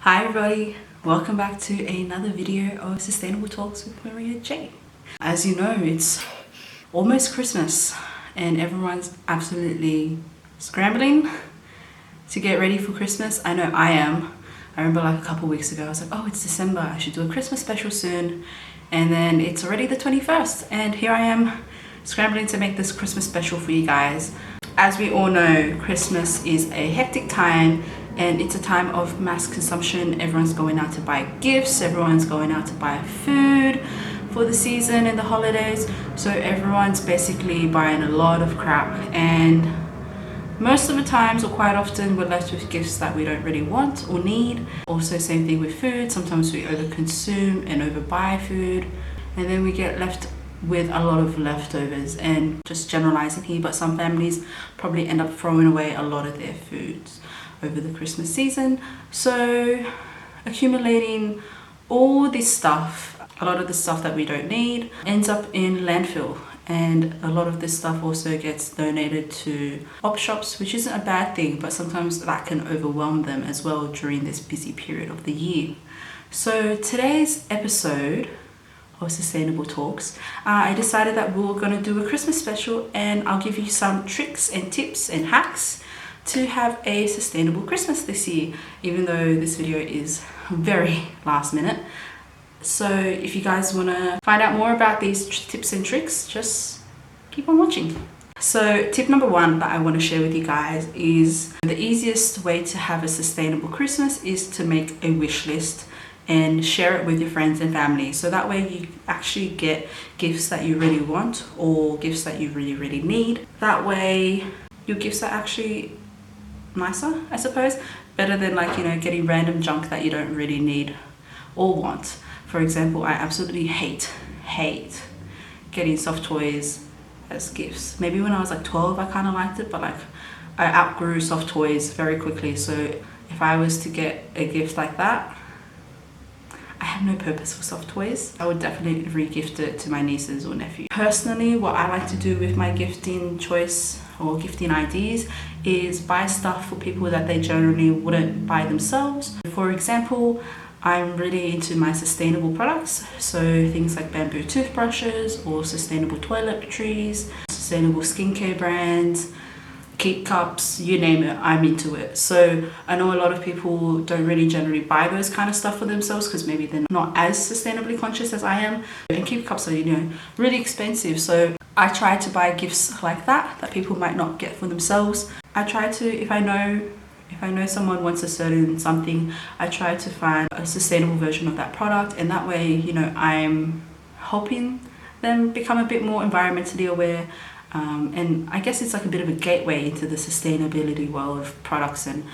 Hi everybody, welcome back to another video of Sustainable Talks with Maria J. As you know, it's almost Christmas and everyone's absolutely scrambling to get ready for Christmas. I know I am. I remember like a couple weeks ago I was like, oh, it's December, I should do a Christmas special soon. And then it's already the 21st and here I am scrambling to make this Christmas special for you guys. As we all know, Christmas is a hectic time and it's a time of mass consumption. Everyone's going out to buy gifts, everyone's going out to buy food for the season and the holidays. So everyone's basically buying a lot of crap, and most of the times, or quite often, we're left with gifts that we don't really want or need. Also, same thing with food. Sometimes we overconsume and overbuy food, and then we get left with a lot of leftovers. And just generalizing here, but some families probably end up throwing away a lot of their foods over the Christmas season. So accumulating all this stuff, a lot of the stuff that we don't need, ends up in landfill. And a lot of this stuff also gets donated to op shops, which isn't a bad thing, but sometimes that can overwhelm them as well during this busy period of the year. So today's episode of Sustainable Talks, I decided that we were going to do a Christmas special, and I'll give you some tricks and tips and hacks to have a sustainable Christmas this year, even though this video is very last minute. So if you guys want to find out more about these tips and tricks, just keep on watching. So tip number one that I want to share with you guys is the easiest way to have a sustainable Christmas is to make a wish list and share it with your friends and family. So that way you actually get gifts that you really want or gifts that you really need. That way your gifts are actually nicer, I suppose, better than getting random junk that you don't really need or want. For example, I absolutely hate getting soft toys as gifts. Maybe when I was like 12 I kind of liked it, but I outgrew soft toys very quickly. So if I was to get a gift like that, I have no purpose for soft toys. I would definitely re-gift it to my nieces or nephews. Personally, what I like to do with my gifting choice or gifting ideas is buy stuff for people that they generally wouldn't buy themselves. For example, I'm really into my sustainable products, so things like bamboo toothbrushes or sustainable toiletries, sustainable skincare brands, keep cups, you name it, I'm into it. So I know a lot of people don't really generally buy those kind of stuff for themselves because maybe they're not as sustainably conscious as I am. And keep cups are, really expensive. So I try to buy gifts like that people might not get for themselves. I try to, if I know someone wants a certain something, I try to find a sustainable version of that product, and that way, I'm helping them become a bit more environmentally aware. And I guess it's like a bit of a gateway into the sustainability world of products and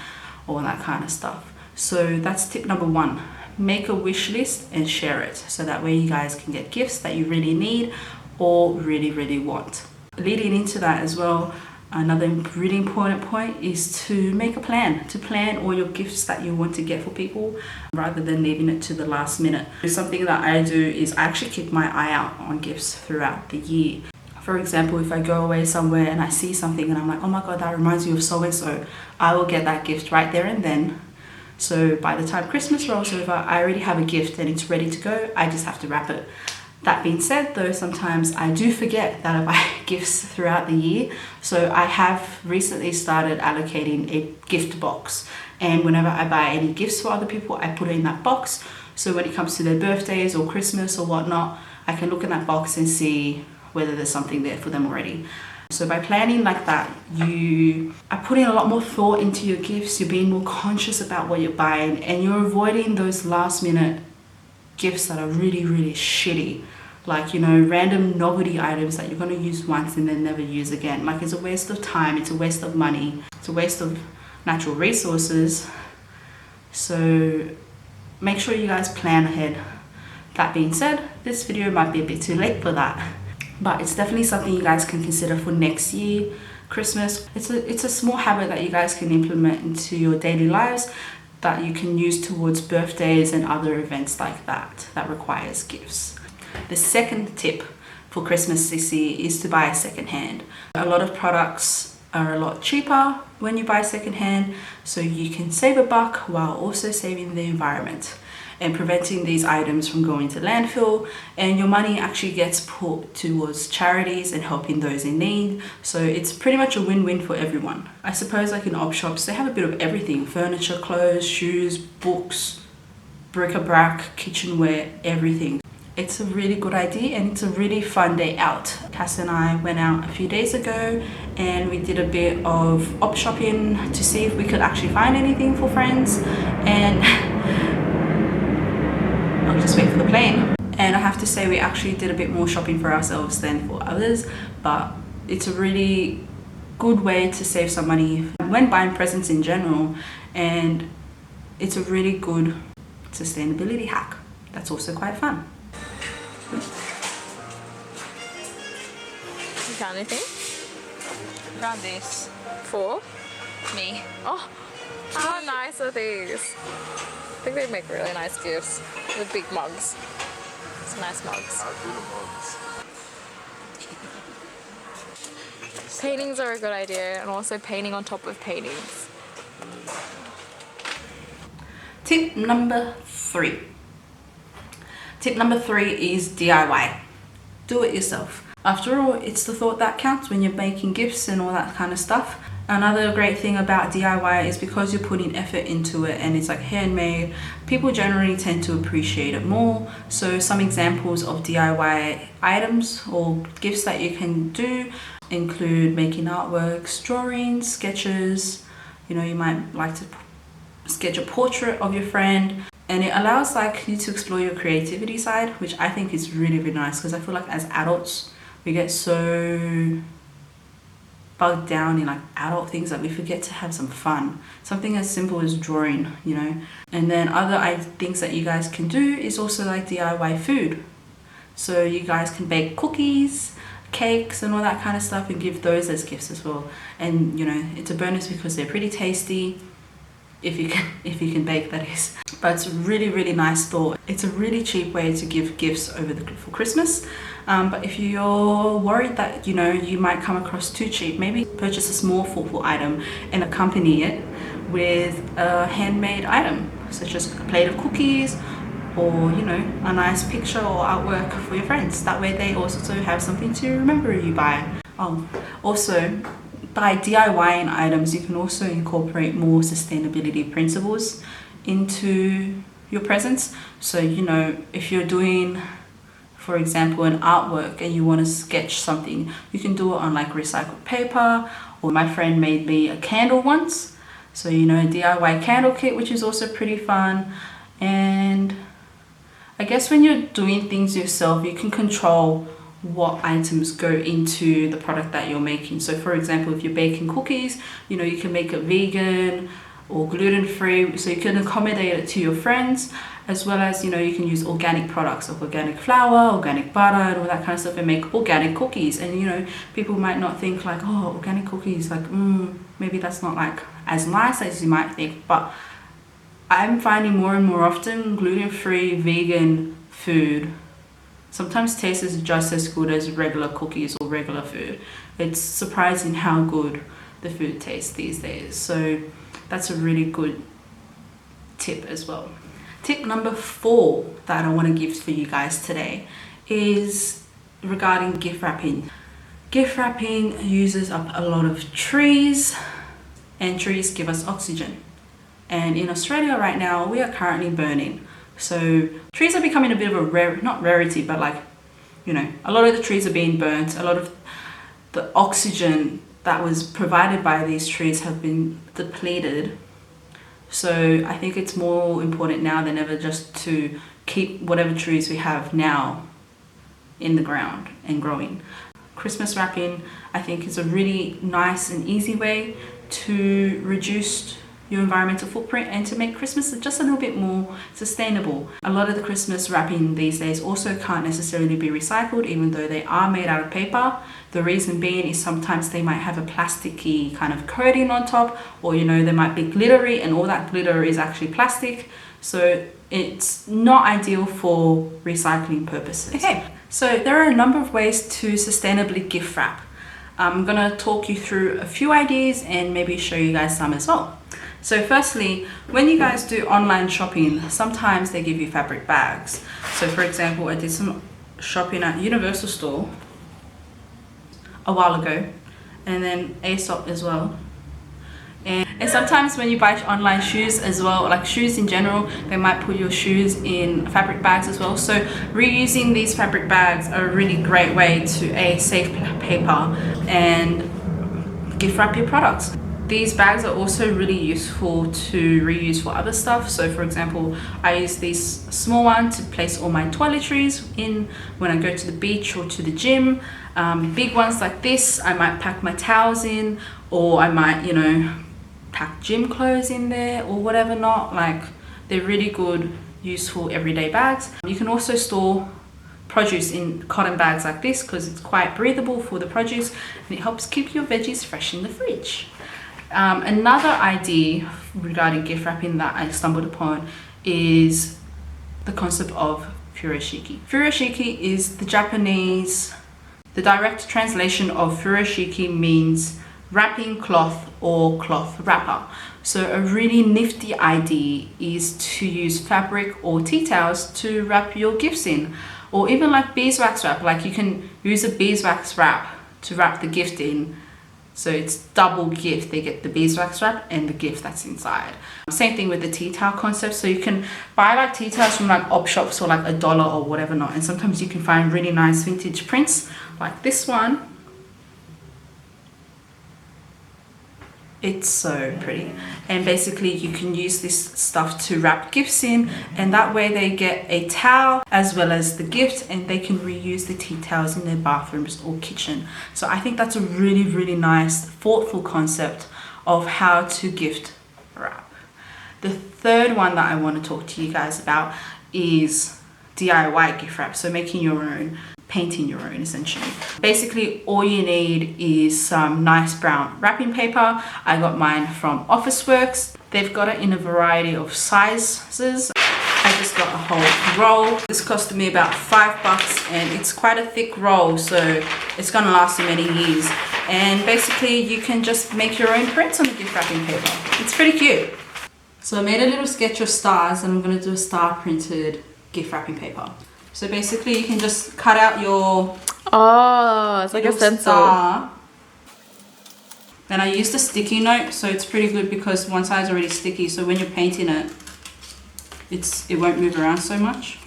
all that kind of stuff. So that's tip number one. Make a wish list and share it. So that way you guys can get gifts that you really need or really want. Leading into that as well, another really important point is to make a plan. To plan all your gifts that you want to get for people rather than leaving it to the last minute. Something that I do is I actually keep my eye out on gifts throughout the year. For example, if I go away somewhere and I see something and I'm like, oh my god, that reminds me of so and so, I will get that gift right there and then. So by the time Christmas rolls over, I already have a gift and it's ready to go. I just have to wrap it. That being said though, sometimes I do forget that I buy gifts throughout the year. So I have recently started allocating a gift box. And whenever I buy any gifts for other people, I put it in that box. So when it comes to their birthdays or Christmas or whatnot, I can look in that box and see whether there's something there for them already. So by planning like that, you are putting a lot more thought into your gifts, you're being more conscious about what you're buying, and you're avoiding those last minute gifts that are really shitty. Like, random novelty items that you're going to use once and then never use again. Like, it's a waste of time, it's a waste of money, it's a waste of natural resources. So make sure you guys plan ahead. That being said, this video might be a bit too late for that, but it's definitely something you guys can consider for next year, Christmas. It's a small habit that you guys can implement into your daily lives that you can use towards birthdays and other events like that requires gifts. The second tip for Christmas this year is to buy secondhand. A lot of products are a lot cheaper when you buy secondhand, so you can save a buck while also saving the environment and preventing these items from going to landfill, and your money actually gets put towards charities and helping those in need. So it's pretty much a win-win for everyone. I suppose like in op shops, they have a bit of everything: furniture, clothes, shoes, books, bric-a-brac, kitchenware, everything. It's a really good idea and it's a really fun day out. Cass and I went out a few days ago and we did a bit of op shopping to see if we could actually find anything for friends, and I'll just wait for the plane. And I have to say we actually did a bit more shopping for ourselves than for others, but it's a really good way to save some money when buying presents in general, and it's a really good sustainability hack that's also quite fun. You found anything? Found this For me. oh, how nice are these? I think they make really nice gifts with big mugs. It's nice mugs. Paintings are a good idea, and also painting on top of paintings. Tip number 3. Tip number 3 is DIY. Do it yourself. After all, it's the thought that counts when you're making gifts and all that kind of stuff. Another great thing about DIY is because you're putting effort into it and it's like handmade, people generally tend to appreciate it more. So some examples of DIY items or gifts that you can do include making artworks, drawings, sketches. You know, you might like to sketch a portrait of your friend, and it allows like you to explore your creativity side, which I think is really, really nice, because I feel like as adults we get so bogged down in like adult things that we forget to have some fun. Something as simple as drawing, you know. And then other things that you guys can do is also like DIY food. So you guys can bake cookies, cakes and all that kind of stuff and give those as gifts as well. And you know, it's a bonus because they're pretty tasty. If you can bake, that is. But it's a really, really nice thought. It's a really cheap way to give gifts for Christmas. But if you're worried that, you know, you might come across too cheap, maybe purchase a small thoughtful item and accompany it with a handmade item, such as a plate of cookies or, you know, a nice picture or artwork for your friends. That way they also have something to remember you by. Also, by DIYing items, you can also incorporate more sustainability principles into your presents. So, you know, if you're doing, for example, an artwork and you want to sketch something, you can do it on like recycled paper. Or my friend made me a candle once, so, you know, a DIY candle kit, which is also pretty fun. And I guess when you're doing things yourself, you can control what items go into the product that you're making. So for example, if you're baking cookies, you know, you can make it vegan or gluten-free, so you can accommodate it to your friends, as well as, you know, you can use organic products like organic flour, organic butter and all that kind of stuff and make organic cookies. And you know, people might not think like, oh, organic cookies, like maybe that's not like as nice as you might think, but I'm finding more and more often gluten-free vegan food sometimes tastes just as good as regular cookies or regular food. It's surprising how good the food tastes these days. So that's a really good tip as well. Tip number 4 that I want to give for you guys today is regarding gift wrapping. Gift wrapping uses up a lot of trees, and trees give us oxygen. And in Australia right now, we are currently burning. So trees are becoming a bit of a not rarity, but like, you know, a lot of the trees are being burnt. A lot of the oxygen that was provided by these trees have been depleted. So I think it's more important now than ever just to keep whatever trees we have now in the ground and growing. Christmas wrapping, I think, is a really nice and easy way to reduce your environmental footprint and to make Christmas just a little bit more sustainable. A lot of the Christmas wrapping these days also can't necessarily be recycled, even though they are made out of paper. The reason being is sometimes they might have a plasticky kind of coating on top, or, you know, they might be glittery and all that glitter is actually plastic. So it's not ideal for recycling purposes. Okay, so there are a number of ways to sustainably gift wrap. I'm gonna talk you through a few ideas and maybe show you guys some as well. So firstly, when you guys do online shopping, sometimes they give you fabric bags. So for example, I did some shopping at Universal Store a while ago, and then Aesop as well. And sometimes when you buy online shoes as well, like shoes in general, they might put your shoes in fabric bags as well. So reusing these fabric bags are a really great way to save paper and gift wrap your products. These bags are also really useful to reuse for other stuff. So for example, I use these small ones to place all my toiletries in when I go to the beach or to the gym. Big ones like this, I might pack my towels in, or I might, you know, pack gym clothes in there or whatever not. Like, they're really good, useful everyday bags. You can also store produce in cotton bags like this because it's quite breathable for the produce, and it helps keep your veggies fresh in the fridge. Another idea regarding gift wrapping that I stumbled upon is the concept of Furoshiki. Furoshiki is the direct translation of Furoshiki means wrapping cloth or cloth wrapper. So a really nifty idea is to use fabric or tea towels to wrap your gifts in, or even like beeswax wrap. Like, you can use a beeswax wrap to wrap the gift in, so it's double gift. They get the beeswax wrap and the gift that's inside. Same thing with the tea towel concept. So you can buy like tea towels from like op shops for like $1 or whatever not, and sometimes you can find really nice vintage prints like this one. It's so pretty, and basically you can use this stuff to wrap gifts in, and that way they get a towel as well as the gift, and they can reuse the tea towels in their bathrooms or kitchen. So I think that's a really nice, thoughtful concept of how to gift wrap. The third one that I want to talk to you guys about is DIY gift wrap, so making your own, painting your own essentially. Basically all you need is some nice brown wrapping paper. I got mine from Officeworks. They've got it in a variety of sizes. I just got a whole roll. This costed me about $5, and it's quite a thick roll, so it's gonna last you many years. And basically you can just make your own prints on the gift wrapping paper. It's pretty cute. So I made a little sketch of stars, and I'm gonna do a star printed gift wrapping paper. So basically you can just cut out your it's like a stencil. Star. Then I used a sticky note, so it's pretty good because one side's already sticky, so when you're painting it, it won't move around so much.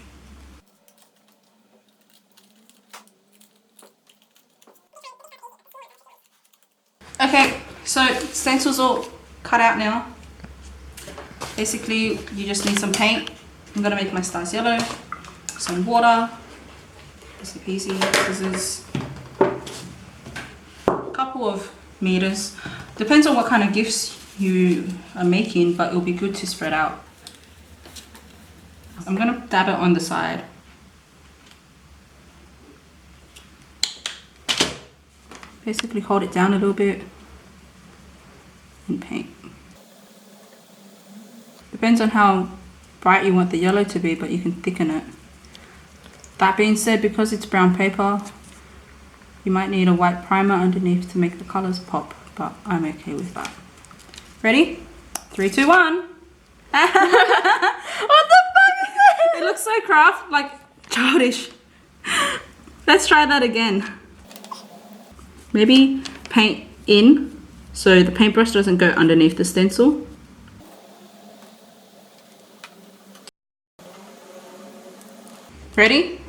Okay, so stencil's all cut out now. Basically you just need some paint. I'm gonna make my stars yellow. Some water, easy peasy, scissors, a couple of meters. Depends on what kind of gifts you are making, but it'll be good to spread out. I'm gonna dab it on the side. Basically hold it down a little bit and paint. Depends on how bright you want the yellow to be, but you can thicken it. That being said, because it's brown paper, you might need a white primer underneath to make the colors pop, but I'm okay with that. Ready? 3, 2, 1. What the fuck is that? It looks so craft, like childish. Let's try that again. Maybe paint in so the paintbrush doesn't go underneath the stencil. Ready?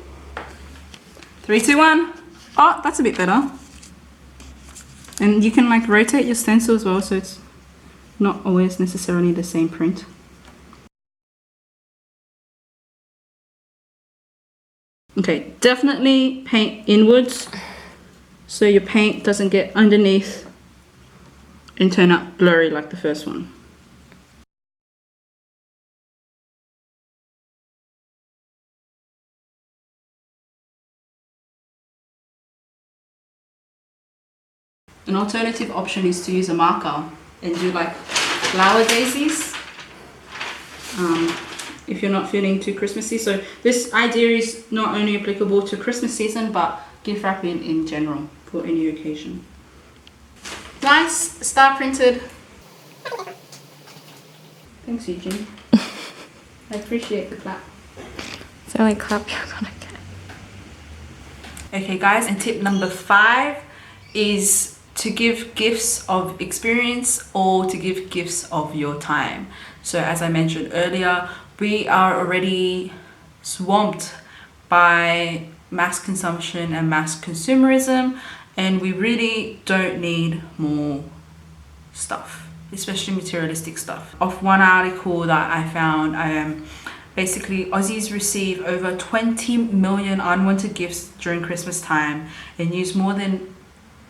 3, 2, 1. Oh, that's a bit better. And you can like rotate your stencil as well, so it's not always necessarily the same print. Okay, definitely paint inwards so your paint doesn't get underneath and turn out blurry like the first one. An alternative option is to use a marker and do like flower daisies if you're not feeling too Christmassy. So this idea is not only applicable to Christmas season, but gift wrapping in general for any occasion. Nice star printed. Thanks, Eugene. I appreciate the clap. It's the only clap you're gonna get. Okay guys, and tip number 5 is to give gifts of experience or to give gifts of your time. So as I mentioned earlier, we are already swamped by mass consumption and mass consumerism, and we really don't need more stuff, especially materialistic stuff. Of one article that I found, basically Aussies receive over 20 million unwanted gifts during Christmas time and use more than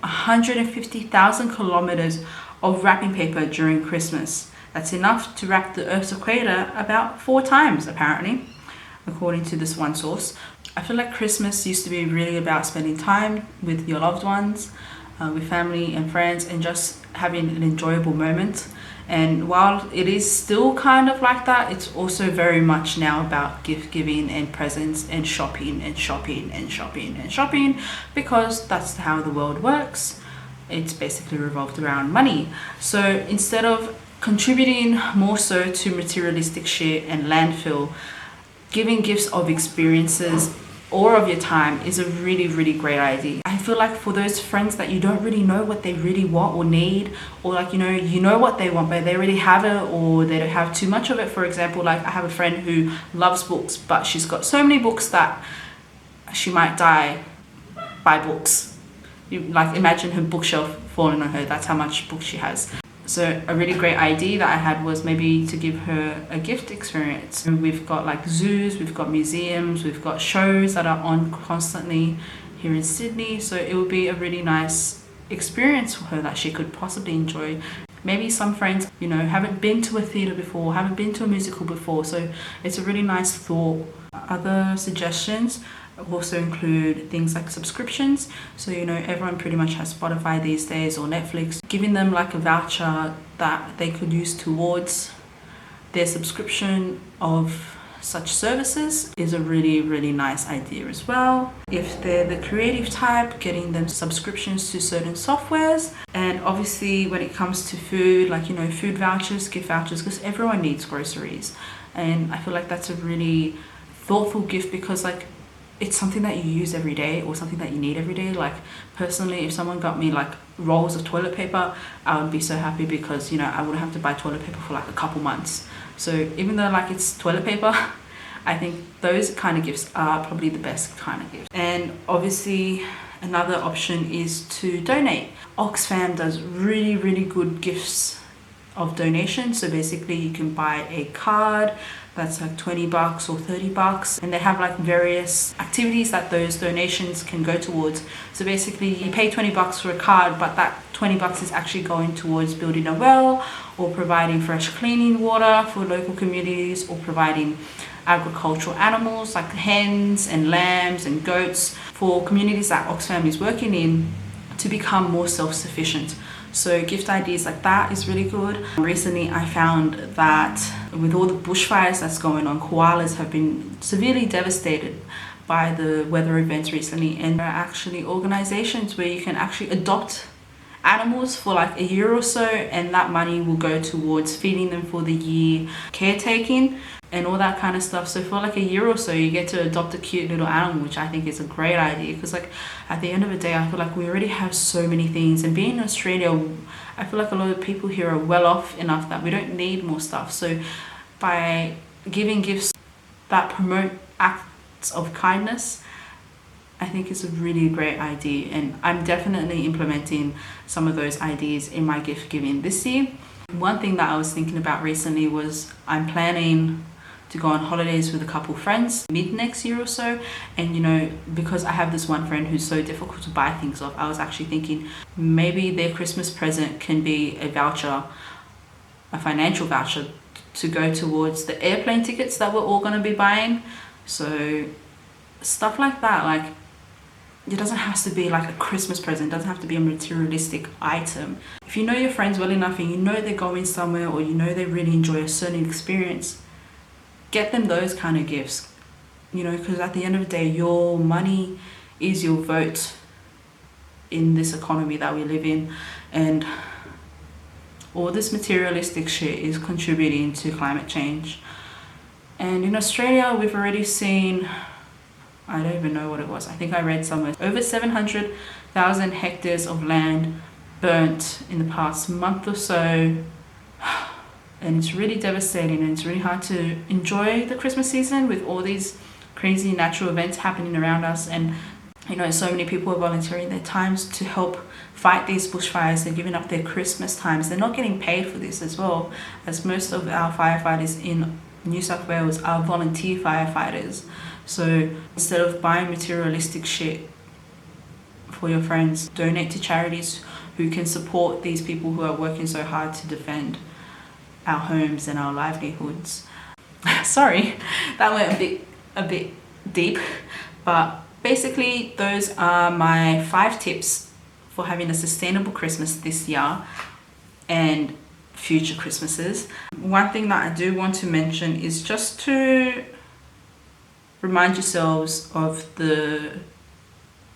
150,000 kilometers of wrapping paper during Christmas. That's enough to wrap the Earth's equator about 4 times, apparently, according to this one source. I feel like Christmas used to be really about spending time with your loved ones, with family and friends, and just having an enjoyable moment. And while it is still kind of like that, it's also very much now about gift giving and presents and shopping and shopping and shopping and shopping, because that's how the world works. It's basically revolved around money. So instead of contributing more so to materialistic shit and landfill, giving gifts of experiences or of your time is a really, really great idea. I feel like for those friends that you don't really know what they really want or need, or like, you know what they want but they already have it, or they don't have too much of it. For example, like I have a friend who loves books, but she's got so many books that she might die by books. Like imagine her bookshelf falling on her, that's how much books she has. So a really great idea that I had was maybe to give her a gift experience. We've got like zoos, we've got museums, we've got shows that are on constantly here in Sydney. So it would be a really nice experience for her that she could possibly enjoy. Maybe some friends, haven't been to a theatre before, haven't been to a musical before. So it's a really nice thought. Other suggestions also include things like subscriptions. So everyone pretty much has Spotify these days, or Netflix. Giving them like a voucher that they could use towards their subscription of such services is a really, really nice idea as well. If they're the creative type, getting them subscriptions to certain softwares. And obviously when it comes to food, like food vouchers, gift vouchers, because everyone needs groceries. And I feel like that's a really thoughtful gift, because like it's something that you use every day or something that you need every day. Like personally, if someone got me like rolls of toilet paper, I would be so happy, because I wouldn't have to buy toilet paper for like a couple months. So even though like it's toilet paper, I think those kind of gifts are probably the best kind of gift. And obviously another option is to donate. Oxfam does really, really good gifts of donation. So basically you can buy a card that's like $20 or $30, and they have like various activities that those donations can go towards. So basically you pay $20 for a card, but that $20 is actually going towards building a well, or providing fresh cleaning water for local communities, or providing agricultural animals like hens and lambs and goats for communities that Oxfam is working in to become more self-sufficient. So gift ideas like that is really good. Recently I found that with all the bushfires that's going on, koalas have been severely devastated by the weather events recently, and there are actually organizations where you can actually adopt animals for like a year or so, and that money will go towards feeding them for the year, caretaking and all that kind of stuff. So for like a year or so you get to adopt a cute little animal, which I think is a great idea, because like at the end of the day I feel like we already have so many things, and being in Australia I feel like a lot of people here are well off enough that we don't need more stuff. So by giving gifts that promote acts of kindness, I think it's a really great idea, and I'm definitely implementing some of those ideas in my gift giving this year. One thing that I was thinking about recently was I'm planning to go on holidays with a couple friends mid next year or so, and because I have this one friend who's so difficult to buy things off, I was actually thinking maybe their Christmas present can be a voucher, a financial voucher, to go towards the airplane tickets that we're all going to be buying. So stuff like that, like it doesn't have to be like a Christmas present, it doesn't have to be a materialistic item. If you know your friends well enough and they're going somewhere, or they really enjoy a certain experience, get them those kind of gifts, because at the end of the day your money is your vote in this economy that we live in. And all this materialistic shit is contributing to climate change. And in Australia, we've already seen, I don't even know what it was, I think I read somewhere, over 700,000 hectares of land burnt in the past month or so. And it's really devastating, and it's really hard to enjoy the Christmas season with all these crazy natural events happening around us. And you know, so many people are volunteering their times to help fight these bushfires. They're giving up their Christmas times. They're not getting paid for this as well, as most of our firefighters in New South Wales are volunteer firefighters. So instead of buying materialistic shit for your friends, donate to charities who can support these people who are working so hard to defend our homes and our livelihoods. Sorry, that went a bit deep, but basically those are my 5 tips for having a sustainable Christmas this year and future Christmases. One thing that I do want to mention is just to remind yourselves of the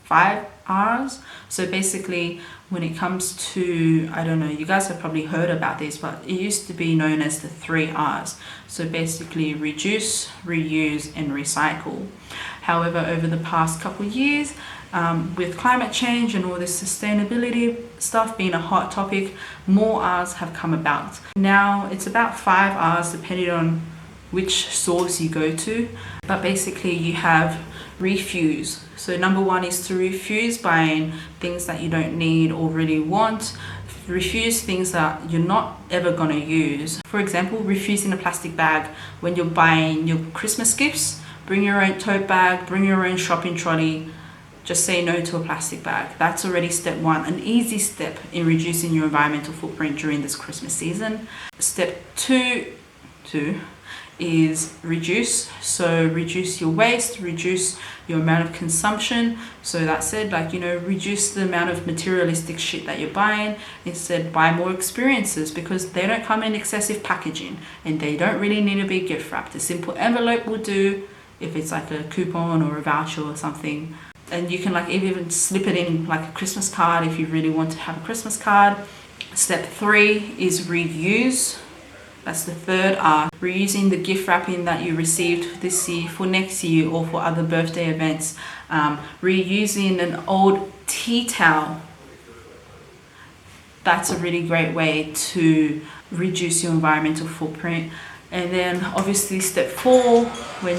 5 R's. So basically, when it comes to, I don't know, you guys have probably heard about this, but it used to be known as the 3 R's. So basically reduce, reuse and recycle. However, over the past couple of years, with climate change and all this sustainability stuff being a hot topic, more R's have come about. Now it's about 5 R's depending on which source you go to, but basically you have refuse. So number 1 is to refuse buying things that you don't need or really want. Refuse things that you're not ever going to use. For example, refusing a plastic bag when you're buying your Christmas gifts. Bring your own tote bag, bring your own shopping trolley. Just say no to a plastic bag. That's already step 1, an easy step in reducing your environmental footprint during this Christmas season. Step 2 is reduce. So reduce your waste, reduce your amount of consumption. So that said, like, you know, reduce the amount of materialistic shit that you're buying. Instead, buy more experiences, because they don't come in excessive packaging and they don't really need to be gift wrapped. A simple envelope will do if it's like a coupon or a voucher or something. And you can like even slip it in like a Christmas card if you really want to have a Christmas card. Step 3 is reuse. That's the 3rd R. Reusing the gift wrapping that you received this year for next year or for other birthday events. Reusing an old tea towel. That's a really great way to reduce your environmental footprint. And then obviously step 4, when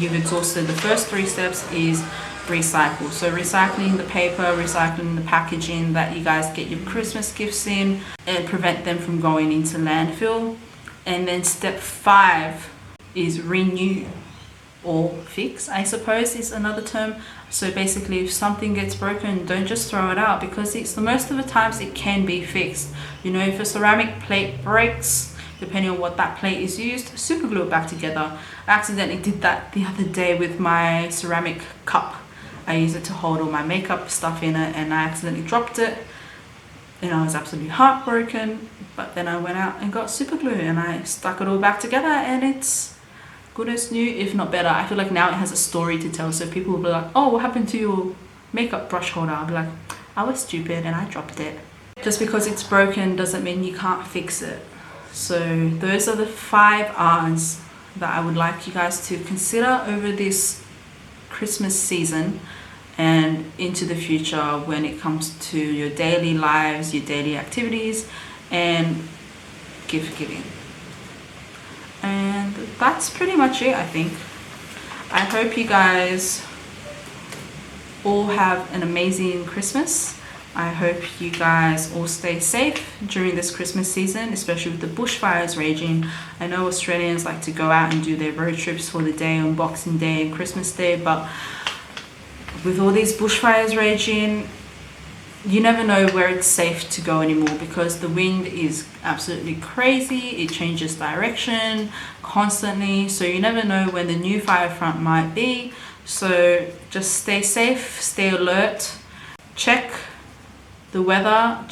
you've exhausted the first 3 steps, is recycle. So recycling the paper, recycling the packaging that you guys get your Christmas gifts in, and prevent them from going into landfill. And then step 5 is renew or fix, I suppose is another term. So basically, if something gets broken, don't just throw it out, because it's the most of the times it can be fixed. You know, if a ceramic plate breaks, depending on what that plate is used, super glue it back together. I accidentally did that the other day with my ceramic cup. I use it to hold all my makeup stuff in it, and I accidentally dropped it and I was absolutely heartbroken. But then I went out and got super glue and I stuck it all back together, and it's good as new, if not better. I feel like now it has a story to tell, so people will be like, oh, what happened to your makeup brush holder? I'll be like, I was stupid and I dropped it. Just because it's broken doesn't mean you can't fix it. So those are the 5 R's that I would like you guys to consider over this Christmas season and into the future when it comes to your daily lives, your daily activities, and gift giving. And that's pretty much it, I think. I hope you guys all have an amazing Christmas. I hope you guys all stay safe during this Christmas season, especially with the bushfires raging. I know Australians like to go out and do their road trips for the day on Boxing Day and Christmas Day, but with all these bushfires raging, you never know where it's safe to go anymore, because the wind is absolutely crazy. It changes direction constantly, so you never know when the new fire front might be. So just stay safe, stay alert, check the weather,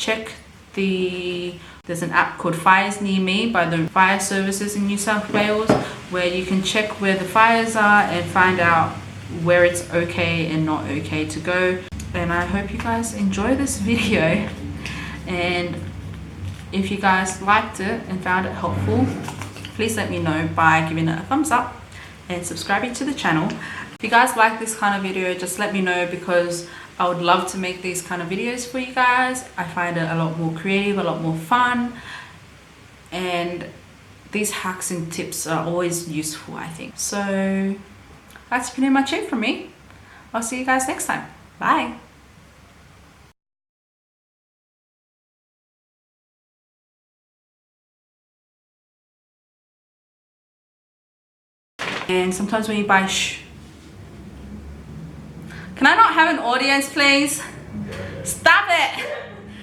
there's an app called Fires Near Me by the Fire Services in New South Wales, where you can check where the fires are and find out where it's okay and not okay to go. And I hope you guys enjoy this video, And if you guys liked it and found it helpful, please let me know by giving it a thumbs up and subscribing to the channel. If you guys like this kind of video, just let me know, because I would love to make these kind of videos for you guys. I find it a lot more creative, a lot more fun, and these hacks and tips are always useful, I think. So that's pretty much it from me. I'll see you guys next time. Bye. And sometimes when you buy can I not have an audience, please? Stop it!